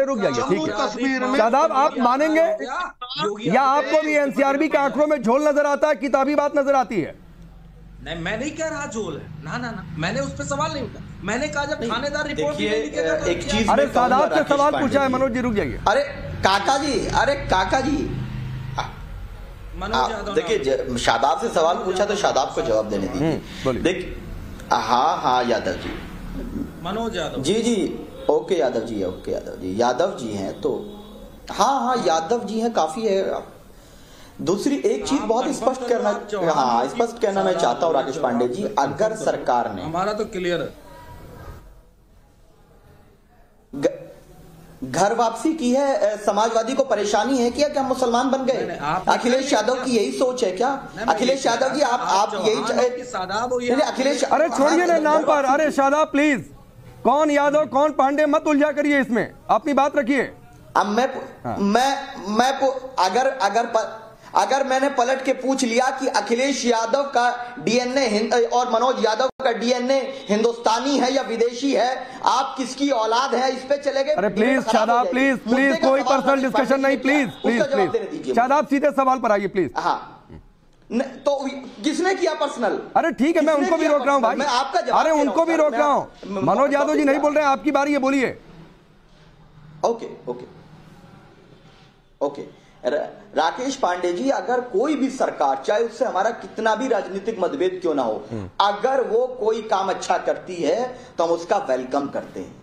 अरे रुक जाइए, ठीक है शादाब, आप मानेंगे या आपको भी एनसीआरबी के आंकड़ों में झोल नजर आता है, किताबी बात नजर आती है? नहीं, मैं नहीं कह रहा झोल है, ना ना ना, मैंने उस पर सवाल नहीं उठाया। मैंने कहा जब थानेदार रिपोर्ट एक चीज, अरे शादाब से सवाल पूछा है मनोज जी, रुक जाइए। अरे काका जी, देखिए शादाब से सवाल पूछा तो शादाब को जवाब देने दीजिए। देखिए हाँ यादव जी, मनोज यादव जी ओके यादव जी, यादव जी हैं तो हाँ यादव जी हैं, काफी है। दूसरी एक चीज बहुत स्पष्ट करना मैं चाहता हूँ राकेश पांडे जी, अगर सरकार ने, हमारा तो क्लियर है, घर वापसी की है, समाजवादी को परेशानी है क्या हम मुसलमान बन गए? अखिलेश यादव की यही सोच है क्या? अखिलेश यादव जी आप यही अखिलेश, अरे छोड़िए ना नाम पर, अरे शादाब प्लीज, कौन यादव कौन पांडे मत उलझा करिए, इसमें अपनी बात रखिए। अब अगर मैंने पलट के पूछ लिया कि अखिलेश यादव का डीएनए और मनोज यादव का डीएनए हिंदुस्तानी है या विदेशी है, आप किसकी औलाद है, इस पे चले गए। अरे प्लीज शादाब, प्लीज कोई पर्सनल डिस्कशन नहीं, प्लीज शादाब सीधे सवाल पर आइए प्लीज। हाँ तो किसने किया पर्सनल? अरे ठीक है, मैं उनको भी रोक रहा हूँ भाई, मैं आपका जवाब, अरे उनको भी रोक रहा हूँ। मनोज यादव जी नहीं बोल रहे हैं, आपकी बारी है, बोलिए। ओके राकेश पांडे जी, अगर कोई भी सरकार, चाहे उससे हमारा कितना भी राजनीतिक मतभेद क्यों ना हो, अगर वो कोई काम अच्छा करती है तो हम उसका वेलकम करते हैं।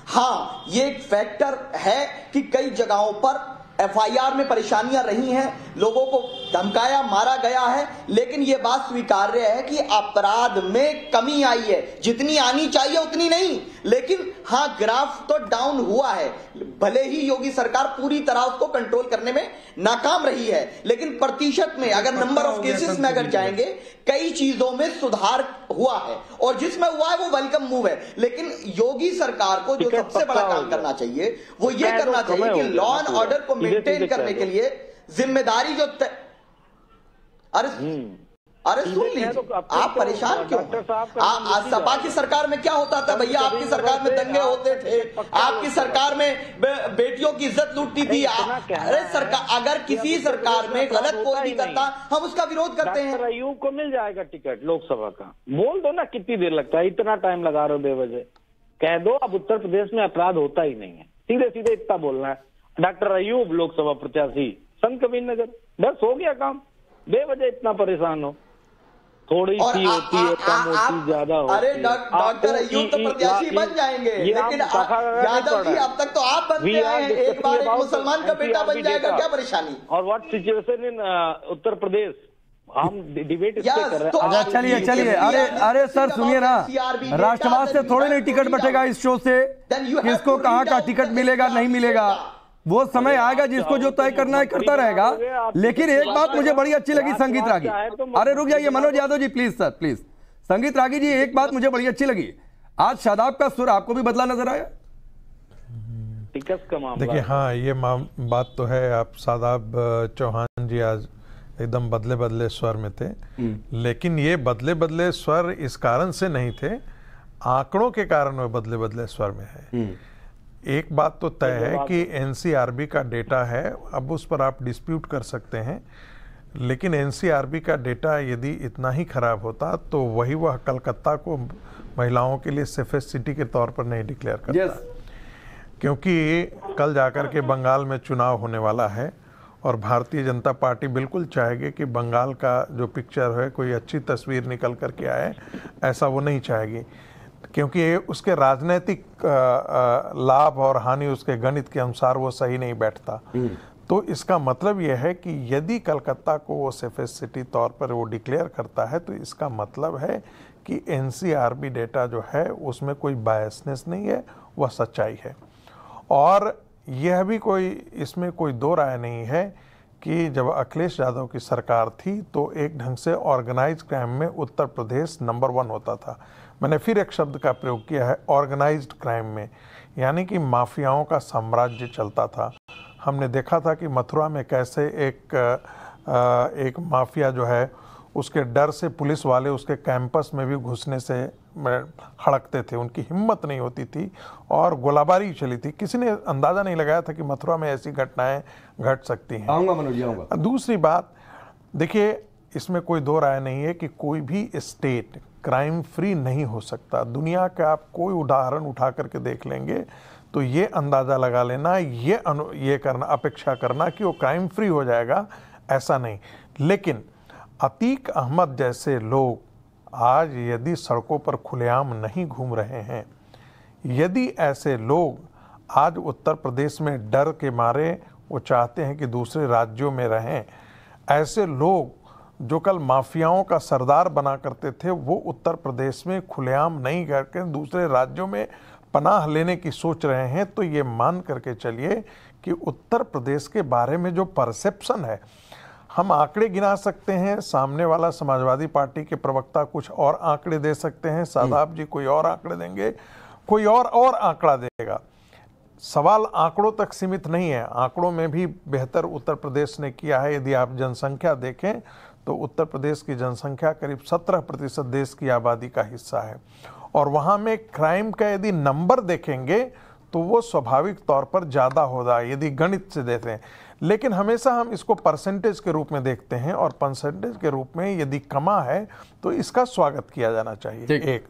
हाँ, ये एक फैक्टर है कि कई जगहों पर एफआईआर में परेशानियां रही हैं, लोगों को धमकाया मारा गया है, लेकिन यह बात स्वीकार्य है कि अपराध में कमी आई है, जितनी आनी चाहिए उतनी नहीं, लेकिन हाँ ग्राफ तो डाउन हुआ है। भले ही योगी सरकार पूरी तरह उसको कंट्रोल करने में नाकाम रही है, लेकिन प्रतिशत में, अगर नंबर ऑफ केसेस में अगर जाएंगे, कई चीजों में सुधार हुआ है, और जिसमें हुआ है वो वेलकम मूव है। लेकिन योगी सरकार को जो सबसे बड़ा काम करना चाहिए वो ये करना चाहिए कि लॉ एंड ऑर्डर को मेंटेन करने के लिए जिम्मेदारी जो अरे सुन लीजिए, आप परेशान क्यों? सपा की सरकार में क्या होता था भैया? आपकी सरकार में दंगे होते थे, आपकी सरकार में बेटियों की इज्जत लूटती थी। अरे सरकार, अगर किसी सरकार में गलत कोई भी करता, हम उसका विरोध करते हैं। अयूब को मिल जाएगा टिकट लोकसभा का, बोल दो ना, कितनी देर लगता है, इतना टाइम लगा रहे हो बेवजह। कह दो अब उत्तर प्रदेश में अपराध होता ही नहीं है, सीधे सीधे इतना बोलना है। डॉक्टर अयूब लोकसभा प्रत्याशी संत कबीर नगर, बस हो गया काम। बेवजह इतना परेशान हो, थोड़ी सी होती है, कम होती, ज्यादा होती। अरे डॉक्टर अयूब तो प्रत्याशी बन जाएंगे, लेकिन यादव जी अब तक तो आप बनते आए हैं, एक बार एक मुसलमान का बेटा बन जाएगा, क्या परेशानी? और what situation in Uttar Pradesh, हम डिबेट इस पे कर रहे हैं। अच्छा चलिए, अरे सर सुनिए ना, राष्ट्रवाद से थोड़े नहीं टिकट बटेगा इस शो से, किसको कहाँ का टिकट मिलेगा नहीं मिलेगा वो समय आएगा, जिसको जो तय करना है करता रहेगा। लेकिन एक बात मुझे बड़ी अच्छी लगी संगीत रागी, अरे रुक जाइए Manoj Yadav ji please sir, please संगीत रागी जी, एक बात मुझे बड़ी अच्छी लगी, आज शादाब का सुर आपको भी बदला नजर आया? टिकट का मामला, देखिए हाँ ये बात तो है, आप शादाब चौहान जी आज एकदम बदले बदले स्वर में थे, लेकिन ये बदले बदले स्वर इस कारण से नहीं थे, आंकड़ों के कारण वो बदले बदले स्वर में है। एक बात तो तय है कि एनसीआरबी का डेटा है, अब उस पर आप डिस्प्यूट कर सकते हैं, लेकिन एनसीआरबी का डेटा यदि इतना ही खराब होता तो वह कलकत्ता को महिलाओं के लिए सेफेस्ट सिटी के तौर पर नहीं डिक्लेयर करता। क्योंकि कल जाकर के बंगाल में चुनाव होने वाला है और भारतीय जनता पार्टी बिल्कुल चाहेगी कि बंगाल का जो पिक्चर है कोई अच्छी तस्वीर निकल करके आए, ऐसा वो नहीं चाहेगी, क्योंकि उसके राजनीतिक लाभ और हानि उसके गणित के अनुसार वो सही नहीं बैठता। तो इसका मतलब यह है कि यदि कलकत्ता को वो सेफेस्ट सिटी तौर पर वो डिक्लेयर करता है तो इसका मतलब है कि एनसीआरबी डेटा जो है उसमें कोई बायसनेस नहीं है, वह सच्चाई है। और यह भी कोई इसमें कोई दो राय नहीं है कि जब अखिलेश यादव की सरकार थी तो एक ढंग से ऑर्गेनाइज्ड क्राइम में उत्तर प्रदेश नंबर 1 होता था। मैंने फिर एक शब्द का प्रयोग किया है, ऑर्गेनाइज्ड क्राइम में, यानी कि माफियाओं का साम्राज्य चलता था। हमने देखा था कि मथुरा में कैसे एक माफिया जो है उसके डर से पुलिस वाले उसके कैंपस में भी घुसने से हड़कते थे, उनकी हिम्मत नहीं होती थी और गोलाबारी चली थी। किसी ने अंदाज़ा नहीं लगाया था कि मथुरा में ऐसी घटनाएं घट सकती हैं। आऊँगा मनोज जी, आऊँगा। दूसरी बात, देखिए इसमें कोई दो राय नहीं है कि कोई भी स्टेट क्राइम फ्री नहीं हो सकता। दुनिया का आप कोई उदाहरण उठा करके देख लेंगे तो ये अंदाज़ा लगा लेना, ये करना, अपेक्षा करना कि वो क्राइम फ्री हो जाएगा, ऐसा नहीं। लेकिन अतीक अहमद जैसे लोग आज यदि सड़कों पर खुलेआम नहीं घूम रहे हैं, यदि ऐसे लोग आज उत्तर प्रदेश में डर के मारे वो चाहते हैं कि दूसरे राज्यों में रहें, ऐसे लोग जो कल माफियाओं का सरदार बना करते थे वो उत्तर प्रदेश में खुलेआम नहीं करके दूसरे राज्यों में पनाह लेने की सोच रहे हैं, तो ये मान करके चलिए कि उत्तर प्रदेश के बारे में जो परसेप्शन है, हम आंकड़े गिना सकते हैं, सामने वाला समाजवादी पार्टी के प्रवक्ता कुछ और आंकड़े दे सकते हैं, शादाब जी कोई और आंकड़े देंगे, कोई और आंकड़ा देगा। सवाल आंकड़ों तक सीमित नहीं है, आंकड़ों में भी बेहतर उत्तर प्रदेश ने किया है। यदि आप जनसंख्या देखें तो उत्तर प्रदेश की जनसंख्या करीब 17% देश की आबादी का हिस्सा है और वहाँ में क्राइम का यदि नंबर देखेंगे तो वो स्वाभाविक तौर पर ज़्यादा होगा यदि गणित से देते हैं। लेकिन हमेशा हम इसको परसेंटेज के रूप में देखते हैं और परसेंटेज के रूप में यदि कमा है तो इसका स्वागत किया जाना चाहिए। एक